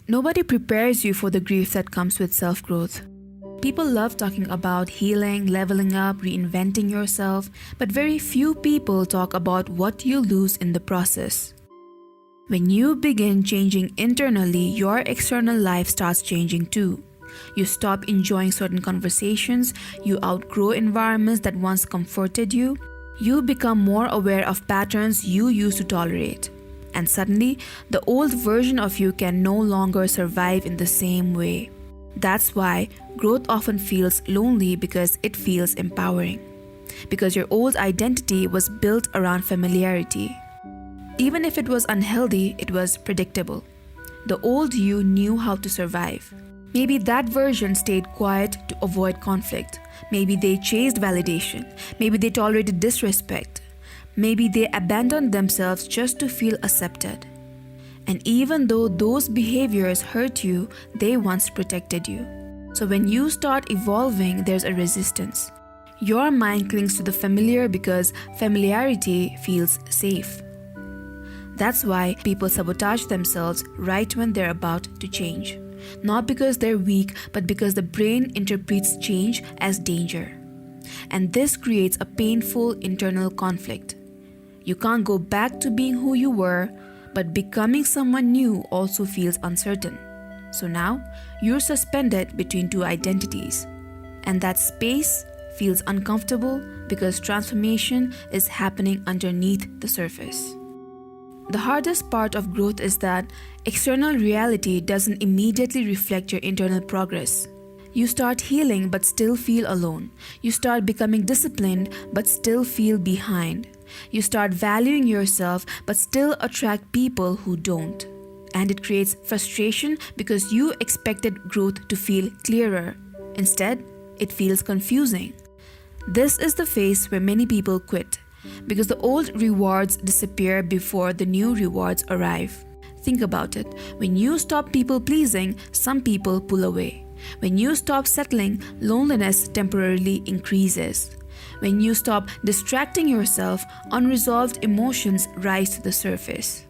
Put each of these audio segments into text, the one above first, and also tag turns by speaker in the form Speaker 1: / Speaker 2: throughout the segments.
Speaker 1: Nobody prepares you for the grief that comes with self-growth. People love talking about healing, leveling up, reinventing yourself, but very few people talk about what you lose in the process. When you begin changing internally, your external life starts changing too. You stop enjoying certain conversations, you outgrow environments that once comforted you, you become more aware of patterns you used to tolerate. And suddenly, the old version of you can no longer survive in the same way. That's why growth often feels lonely, because it feels empowering. Because your old identity was built around familiarity. Even if it was unhealthy, it was predictable. The old you knew how to survive. Maybe that version stayed quiet to avoid conflict. Maybe they chased validation. Maybe they tolerated disrespect. Maybe they abandoned themselves just to feel accepted. And even though those behaviors hurt you, they once protected you. So when you start evolving, there's a resistance. Your mind clings to the familiar because familiarity feels safe. That's why people sabotage themselves right when they're about to change. Not because they're weak, but because the brain interprets change as danger. And this creates a painful internal conflict. You can't go back to being who you were, but becoming someone new also feels uncertain. So now, you're suspended between two identities. And that space feels uncomfortable because transformation is happening underneath the surface. The hardest part of growth is that external reality doesn't immediately reflect your internal progress. You start healing but still feel alone. You start becoming disciplined but still feel behind. You start valuing yourself but still attract people who don't. And it creates frustration because you expected growth to feel clearer. Instead, it feels confusing. This is the phase where many people quit, because the old rewards disappear before the new rewards arrive. Think about it. When you stop people-pleasing, some people pull away. When you stop settling, loneliness temporarily increases. When you stop distracting yourself, unresolved emotions rise to the surface.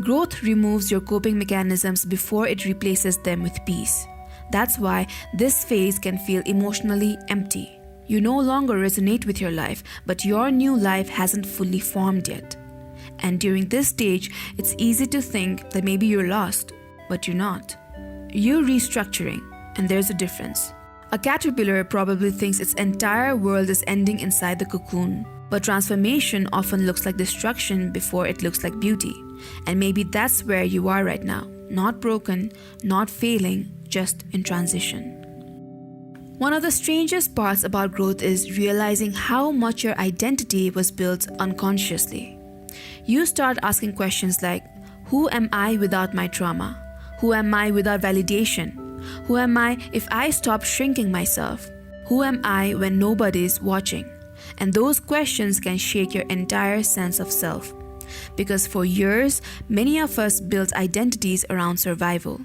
Speaker 1: Growth removes your coping mechanisms before it replaces them with peace. That's why this phase can feel emotionally empty. You no longer resonate with your life, but your new life hasn't fully formed yet. And during this stage, it's easy to think that maybe you're lost, but you're not. You're restructuring, and there's a difference. A caterpillar probably thinks its entire world is ending inside the cocoon, but transformation often looks like destruction before it looks like beauty. And maybe that's where you are right now. Not broken, not failing, just in transition. One of the strangest parts about growth is realizing how much your identity was built unconsciously. You start asking questions like, who am I without my trauma? Who am I without validation? Who am I if I stop shrinking myself? Who am I when nobody's watching? And those questions can shake your entire sense of self. Because for years, many of us built identities around survival.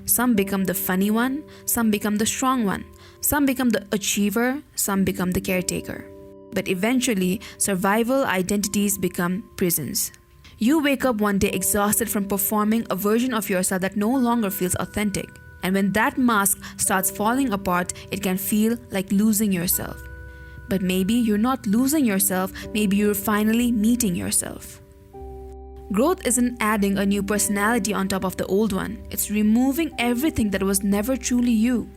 Speaker 1: Some become the funny one, some become the strong one, some become the achiever, some become the caretaker. But eventually, survival identities become prisons. You wake up one day exhausted from performing a version of yourself that no longer feels authentic. And when that mask starts falling apart, it can feel like losing yourself. But maybe you're not losing yourself, maybe you're finally meeting yourself. Growth isn't adding a new personality on top of the old one. It's removing everything that was never truly you.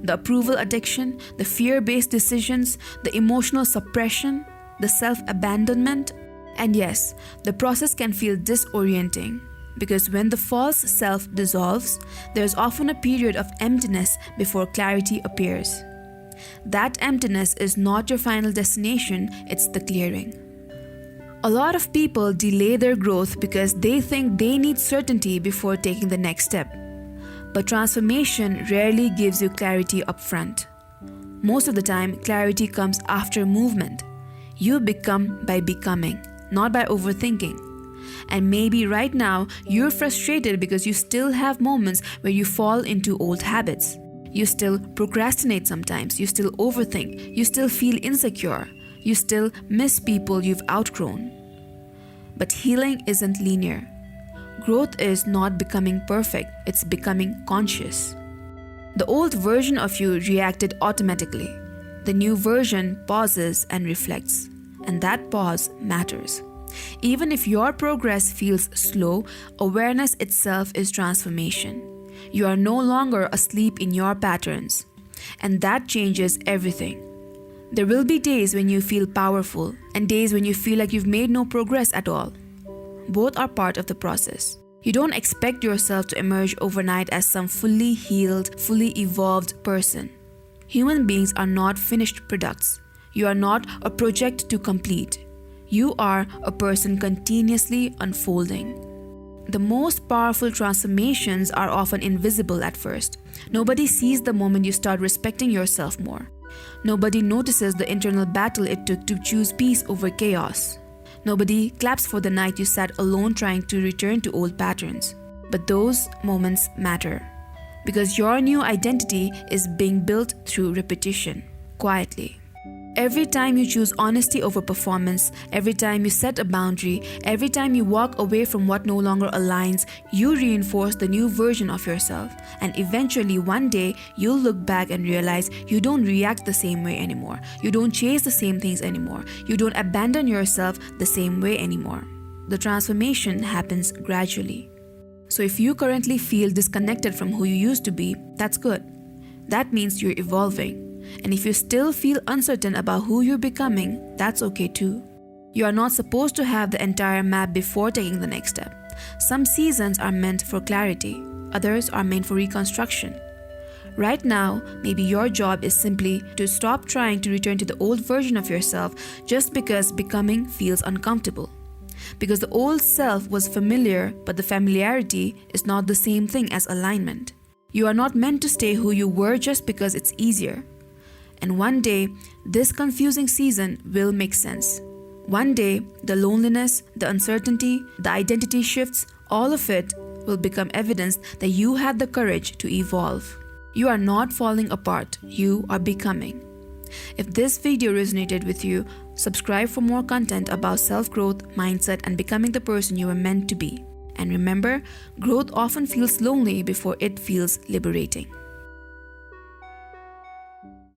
Speaker 1: The approval addiction, the fear-based decisions, the emotional suppression, the self-abandonment. And yes, the process can feel disorienting. Because when the false self dissolves, there's often a period of emptiness before clarity appears. That emptiness is not your final destination, it's the clearing. A lot of people delay their growth because they think they need certainty before taking the next step. But transformation rarely gives you clarity up front. Most of the time, clarity comes after movement. You become by becoming, not by overthinking. And maybe right now, you're frustrated because you still have moments where you fall into old habits. You still procrastinate sometimes, you still overthink, you still feel insecure, you still miss people you've outgrown. But healing isn't linear. Growth is not becoming perfect, it's becoming conscious. The old version of you reacted automatically. The new version pauses and reflects, and that pause matters. Even if your progress feels slow, awareness itself is transformation. You are no longer asleep in your patterns, and that changes everything. There will be days when you feel powerful and days when you feel like you've made no progress at all. Both are part of the process. You don't expect yourself to emerge overnight as some fully healed, fully evolved person. Human beings are not finished products. You are not a project to complete. You are a person continuously unfolding. The most powerful transformations are often invisible at first. Nobody sees the moment you start respecting yourself more. Nobody notices the internal battle it took to choose peace over chaos. Nobody claps for the night you sat alone trying to return to old patterns. But those moments matter. Because your new identity is being built through repetition, quietly. Every time you choose honesty over performance, every time you set a boundary, every time you walk away from what no longer aligns, you reinforce the new version of yourself. And eventually, one day, you'll look back and realize you don't react the same way anymore. You don't chase the same things anymore. You don't abandon yourself the same way anymore. The transformation happens gradually. So if you currently feel disconnected from who you used to be, that's good. That means you're evolving. And if you still feel uncertain about who you're becoming, that's okay too. You are not supposed to have the entire map before taking the next step. Some seasons are meant for clarity, others are meant for reconstruction. Right now, maybe your job is simply to stop trying to return to the old version of yourself just because becoming feels uncomfortable. Because the old self was familiar, but the familiarity is not the same thing as alignment. You are not meant to stay who you were just because it's easier. And one day, this confusing season will make sense. One day, the loneliness, the uncertainty, the identity shifts, all of it will become evidence that you had the courage to evolve. You are not falling apart, you are becoming. If this video resonated with you, subscribe for more content about self-growth, mindset, and becoming the person you were meant to be. And remember, growth often feels lonely before it feels liberating.